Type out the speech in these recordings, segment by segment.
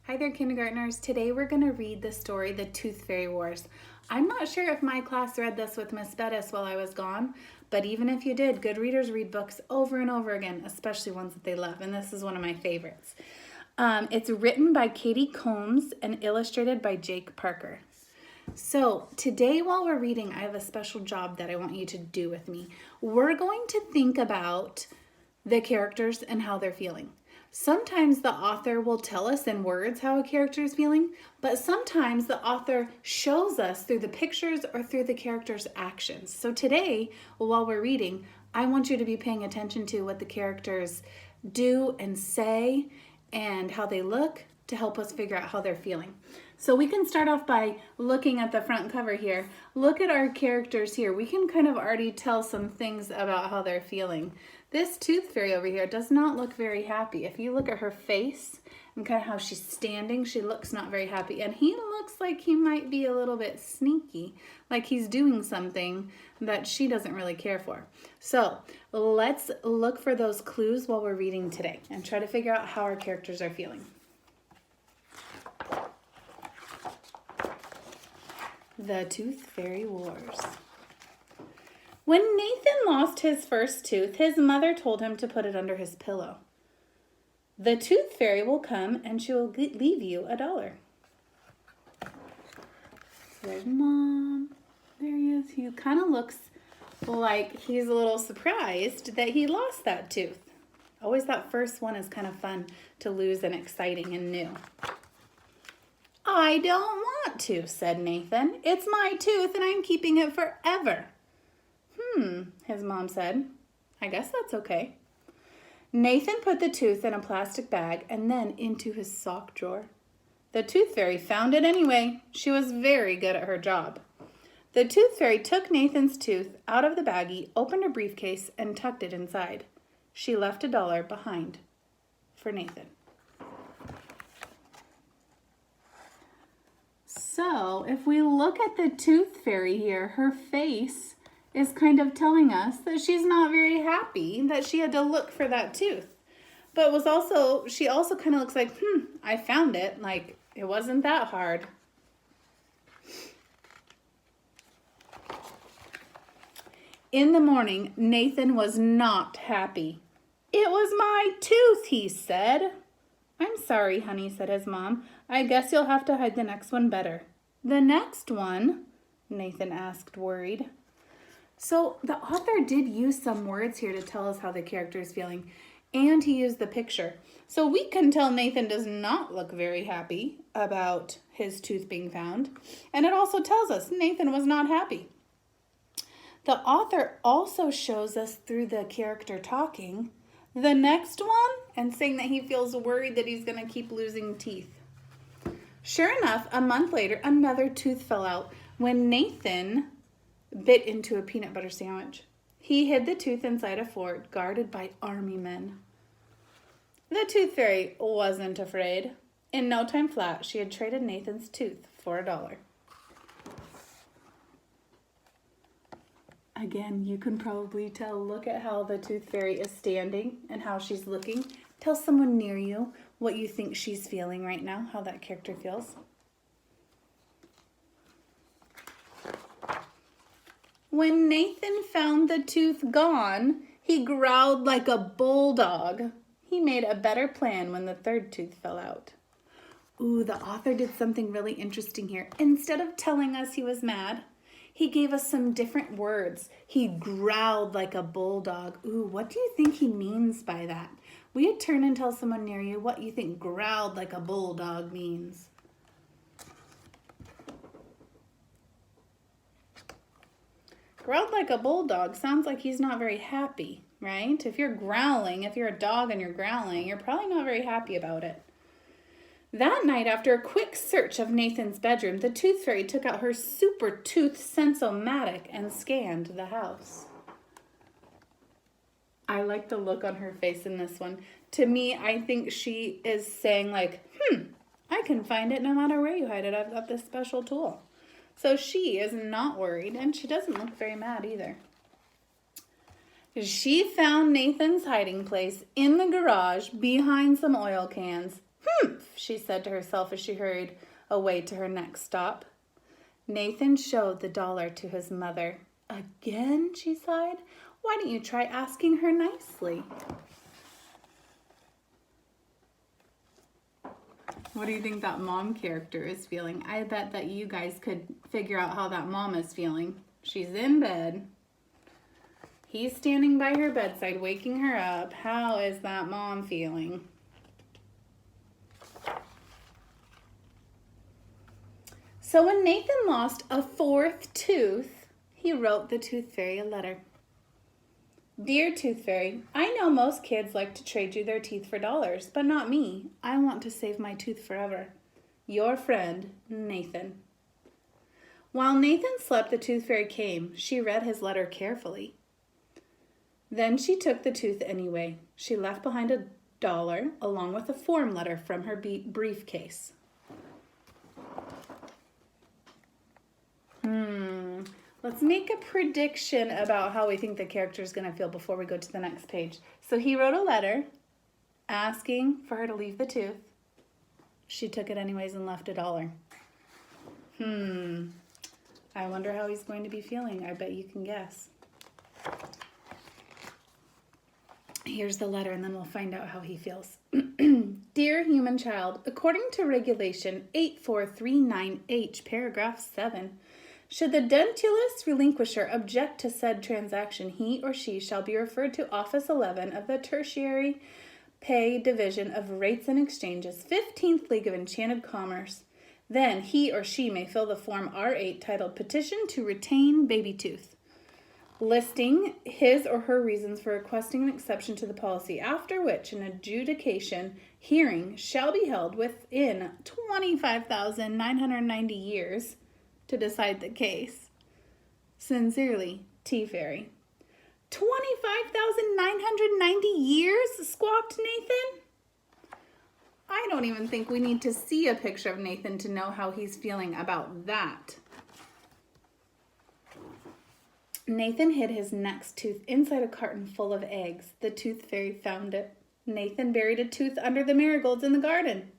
Hi there, kindergartners. Today we're going to read the story, The Tooth Fairy Wars. I'm not sure if my class read this with Miss Bettis while I was gone, but even if you did, good readers read books over and over again, especially ones that they love, and this is one of my favorites. It's written by Katie Combs and illustrated by Jake Parker. So today while we're reading, I have a special job that I want you to do with me. We're going to think about the characters and how they're feeling. Sometimes the author will tell us in words how a character is feeling, but sometimes the author shows us through the pictures or through the character's actions. So today, while we're reading, I want you to be paying attention to what the characters do and say and how they look to help us figure out how they're feeling. So we can start off by looking at the front cover here. Look at our characters here. We can kind of already tell some things about how they're feeling. This tooth fairy over here does not look very happy. If you look at her face and kind of how she's standing, she looks not very happy. And he looks like he might be a little bit sneaky, like he's doing something that she doesn't really care for. So let's look for those clues while we're reading today and try to figure out how our characters are feeling. The Tooth Fairy Wars. When Nathan lost his first tooth, his mother told him to put it under his pillow. The Tooth Fairy will come and she will leave you $1. So there's Mom. There he is. He kind of looks like he's a little surprised that he lost that tooth. Always that first one is kind of fun to lose and exciting and new. I don't want to, said Nathan. It's my tooth and I'm keeping it forever. His mom said. I guess that's okay. Nathan put the tooth in a plastic bag and then into his sock drawer. The Tooth Fairy found it anyway. She was very good at her job. The Tooth Fairy took Nathan's tooth out of the baggie, opened her briefcase, and tucked it inside. She left $1 behind for Nathan. So if we look at the Tooth Fairy here, her face is kind of telling us that she's not very happy that she had to look for that tooth. But she also kind of looks like, I found it. Like, it wasn't that hard. In the morning, Nathan was not happy. It was my tooth, he said. I'm sorry, honey, said his mom. I guess you'll have to hide the next one better. The next one? Nathan asked, worried. So the author did use some words here to tell us how the character is feeling, and he used the picture. So we can tell Nathan does not look very happy about his tooth being found, and it also tells us Nathan was not happy. The author also shows us through the character talking the next one and saying that he feels worried that he's going to keep losing teeth. Sure enough, a month later, another tooth fell out when Nathan bit into a peanut butter sandwich. He hid the tooth inside a fort guarded by army men. The Tooth Fairy wasn't afraid. In no time flat, she had traded Nathan's tooth for $1. Again, you can probably tell, look at how the Tooth Fairy is standing and how she's looking. Tell someone near you what you think she's feeling right now, how that character feels. When Nathan found the tooth gone, he growled like a bulldog. He made a better plan when the third tooth fell out. Ooh, the author did something really interesting here. Instead of telling us he was mad, he gave us some different words. He growled like a bulldog. Ooh, what do you think he means by that? Will you turn and tell someone near you what you think growled like a bulldog means? Growled like a bulldog sounds like he's not very happy, right? If you're growling, if you're a dog and you're growling, you're probably not very happy about it. That night, after a quick search of Nathan's bedroom, the Tooth Fairy took out her super tooth sensomatic and scanned the house. I like the look on her face in this one. To me, I think she is saying like, I can find it no matter where you hide it. I've got this special tool. So she is not worried, and she doesn't look very mad either. She found Nathan's hiding place in the garage behind some oil cans. she said to herself as she hurried away to her next stop. Nathan showed the dollar to his mother. Again, she sighed. Why don't you try asking her nicely? What do you think that mom character is feeling? I bet that you guys could figure out how that mom is feeling. She's in bed. He's standing by her bedside, waking her up. How is that mom feeling? So when Nathan lost a fourth tooth, he wrote the Tooth Fairy a letter. Dear Tooth Fairy, I know most kids like to trade you their teeth for dollars, but not me. I want to save my tooth forever. Your friend, Nathan. While Nathan slept, the Tooth Fairy came. She read his letter carefully. Then she took the tooth anyway. She left behind $1 along with a form letter from her briefcase. Let's make a prediction about how we think the character is going to feel before we go to the next page. So he wrote a letter asking for her to leave the tooth. She took it anyways and left $1. I wonder how he's going to be feeling. I bet you can guess. Here's the letter, and then we'll find out how he feels. Dear human child, according to regulation 8439H, paragraph 7, should the dentulous relinquisher object to said transaction, he or she shall be referred to Office 11 of the Tertiary Pay Division of Rates and Exchanges, 15th League of Enchanted Commerce. Then he or she may fill the Form R8 titled Petition to Retain Baby Tooth, listing his or her reasons for requesting an exception to the policy, after which an adjudication hearing shall be held within 25,990 years to decide the case. Sincerely, T Fairy. 25,990 years, squawked Nathan. I don't even think we need to see a picture of Nathan to know how he's feeling about that. Nathan hid his next tooth inside a carton full of eggs. The Tooth Fairy found it. Nathan buried a tooth under the marigolds in the garden.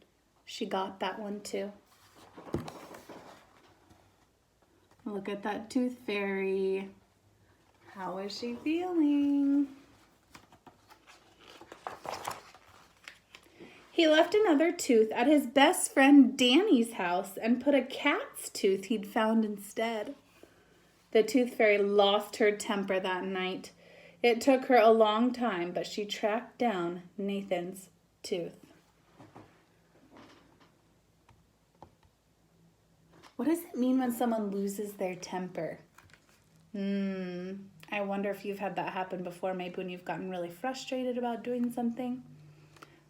She got that one too. Look at that Tooth Fairy. How is she feeling? He left another tooth at his best friend Danny's house and put a cat's tooth he'd found instead. The Tooth Fairy lost her temper that night. It took her a long time, but she tracked down Nathan's tooth. What does it mean when someone loses their temper? I wonder if you've had that happen before, maybe when you've gotten really frustrated about doing something.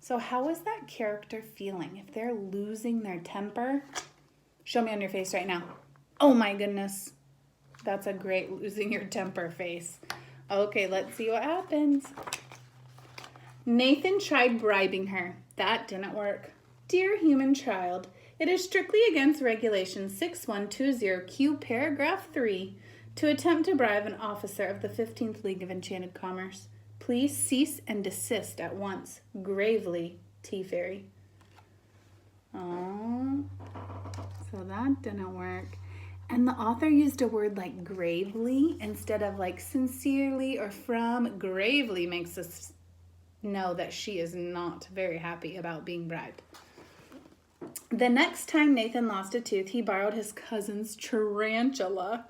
So how is that character feeling? If they're losing their temper, show me on your face right now. Oh my goodness. That's a great losing your temper face. Okay, let's see what happens. Nathan tried bribing her. That didn't work. Dear human child, it is strictly against Regulation 6120Q, paragraph 3, to attempt to bribe an officer of the 15th League of Enchanted Commerce. Please cease and desist at once. Gravely, T Fairy. Oh, so that didn't work. And the author used a word like gravely instead of like sincerely or from. Gravely makes us know that she is not very happy about being bribed. The next time Nathan lost a tooth, he borrowed his cousin's tarantula.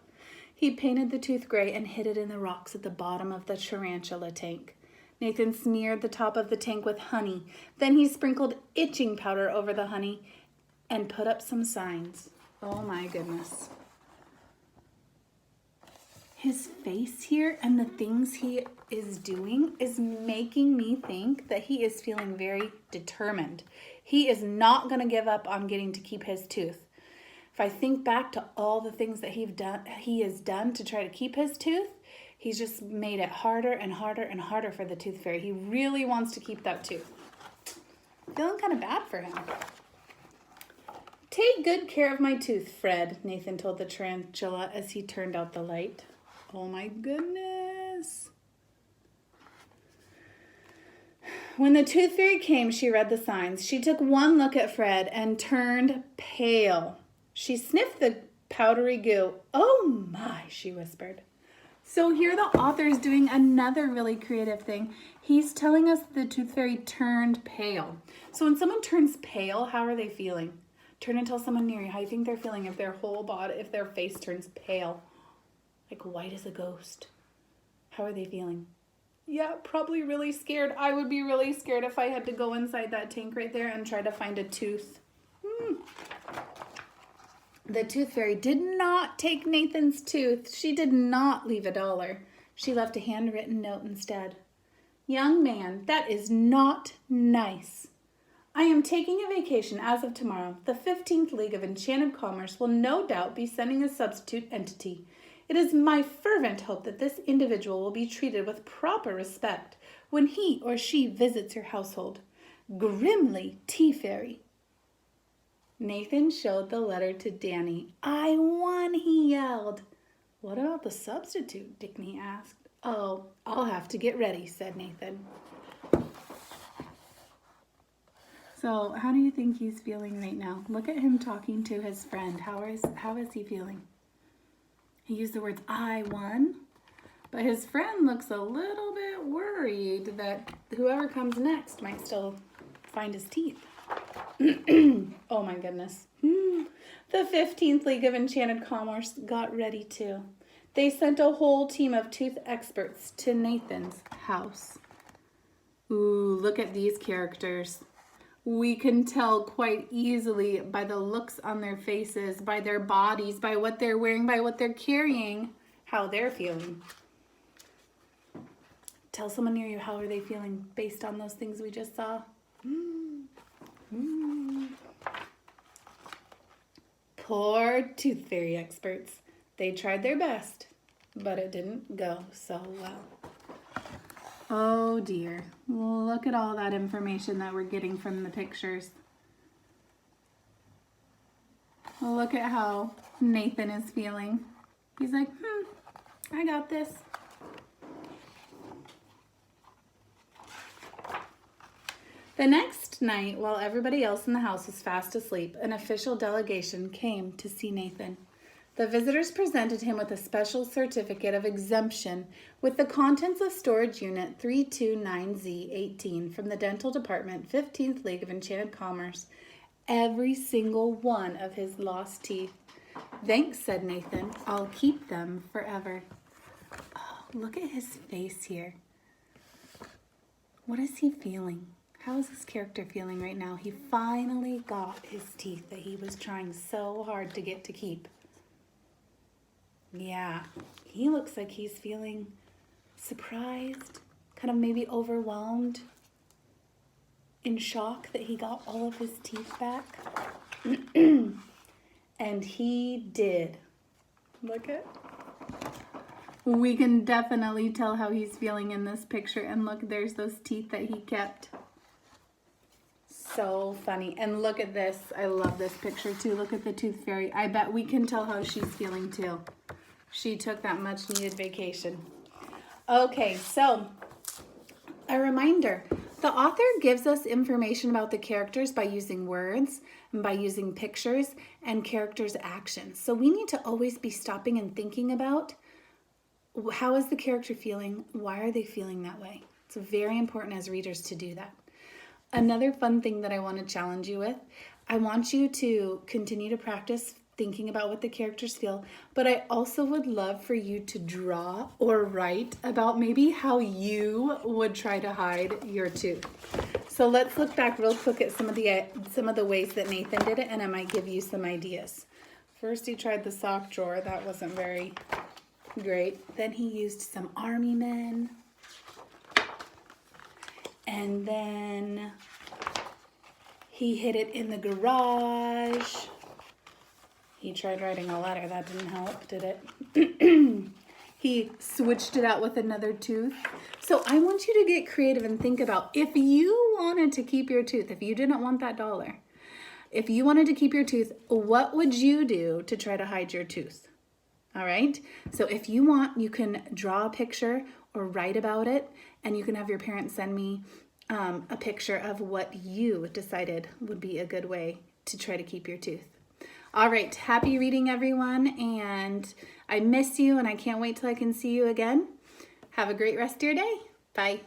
He painted the tooth gray and hid it in the rocks at the bottom of the tarantula tank. Nathan smeared the top of the tank with honey. Then he sprinkled itching powder over the honey and put up some signs. Oh my goodness. His face here and the things he is doing is making me think that he is feeling very determined. He is not going to give up on getting to keep his tooth. If I think back to all the things that he has done to try to keep his tooth, he's just made it harder and harder and harder for the Tooth Fairy. He really wants to keep that tooth. Feeling kind of bad for him. Take good care of my tooth, Fred, Nathan told the tarantula as he turned out the light. Oh my goodness. When the tooth fairy came, she read the signs. She took one look at Fred and turned pale. She sniffed the powdery goo. "Oh my," she whispered. So here the author is doing another really creative thing. He's telling us the tooth fairy turned pale. So when someone turns pale, how are they feeling? Turn and tell someone near you how you think they're feeling if their whole body, if their face turns pale. Like white as a ghost. How are they feeling? Yeah, probably really scared. I would be really scared if I had to go inside that tank right there and try to find a tooth. The tooth fairy did not take Nathan's tooth. She did not leave $1. She left a handwritten note instead. "Young man, that is not nice. I am taking a vacation as of tomorrow. The 15th League of Enchanted Commerce will no doubt be sending a substitute entity. It is my fervent hope that this individual will be treated with proper respect when he or she visits your household. Grimly, Tea Fairy." Nathan showed the letter to Danny. "I won," he yelled. "What about the substitute?" Danny asked. "Oh, I'll have to get ready," said Nathan. So how do you think he's feeling right now? Look at him talking to his friend. How is he feeling? He used the words, "I won," but his friend looks a little bit worried that whoever comes next might still find his teeth. Oh my goodness. The 15th League of Enchanted Commerce got ready too. They sent a whole team of tooth experts to Nathan's house. Ooh, look at these characters. We can tell quite easily by the looks on their faces, by their bodies, by what they're wearing, by what they're carrying, how they're feeling. Tell someone near you, how are they feeling based on those things we just saw? Poor tooth fairy experts. They tried their best, but it didn't go so well. Oh dear. Look at all that information that we're getting from the pictures. Look at how Nathan is feeling. He's like, I got this. The next night, while everybody else in the house was fast asleep, an official delegation came to see Nathan. The visitors presented him with a special certificate of exemption with the contents of Storage Unit 329Z18 from the Dental Department, 15th League of Enchanted Commerce. Every single one of his lost teeth. "Thanks," said Nathan. "I'll keep them forever." Oh, look at his face here. What is he feeling? How is this character feeling right now? He finally got his teeth that he was trying so hard to get to keep. Yeah, he looks like he's feeling surprised, kind of maybe overwhelmed, in shock that he got all of his teeth back. And he did. Look at. We can definitely tell how he's feeling in this picture. And look, there's those teeth that he kept. So funny. And look at this. I love this picture too. Look at the tooth fairy. I bet we can tell how she's feeling too. She took that much needed vacation. Okay, so a reminder. The author gives us information about the characters by using words and by using pictures and characters' actions. So we need to always be stopping and thinking about how is the character feeling? Why are they feeling that way? It's very important as readers to do that. Another fun thing that I want to challenge you with, I want you to continue to practice thinking about what the characters feel, but I also would love for you to draw or write about maybe how you would try to hide your tooth. So let's look back real quick at some of the ways that Nathan did it, and I might give you some ideas. First, he tried the sock drawer. That wasn't very great. Then he used some army men. And then he hid it in the garage. He tried writing a letter. That didn't help, did it? He switched it out with another tooth. So I want you to get creative and think about if you wanted to keep your tooth, if you didn't want that $1, if you wanted to keep your tooth, what would you do to try to hide your tooth? All right. So if you want, you can draw a picture or write about it, and you can have your parents send me a picture of what you decided would be a good way to try to keep your tooth. All right, happy reading, everyone, and I miss you, and I can't wait till I can see you again. Have a great rest of your day. Bye.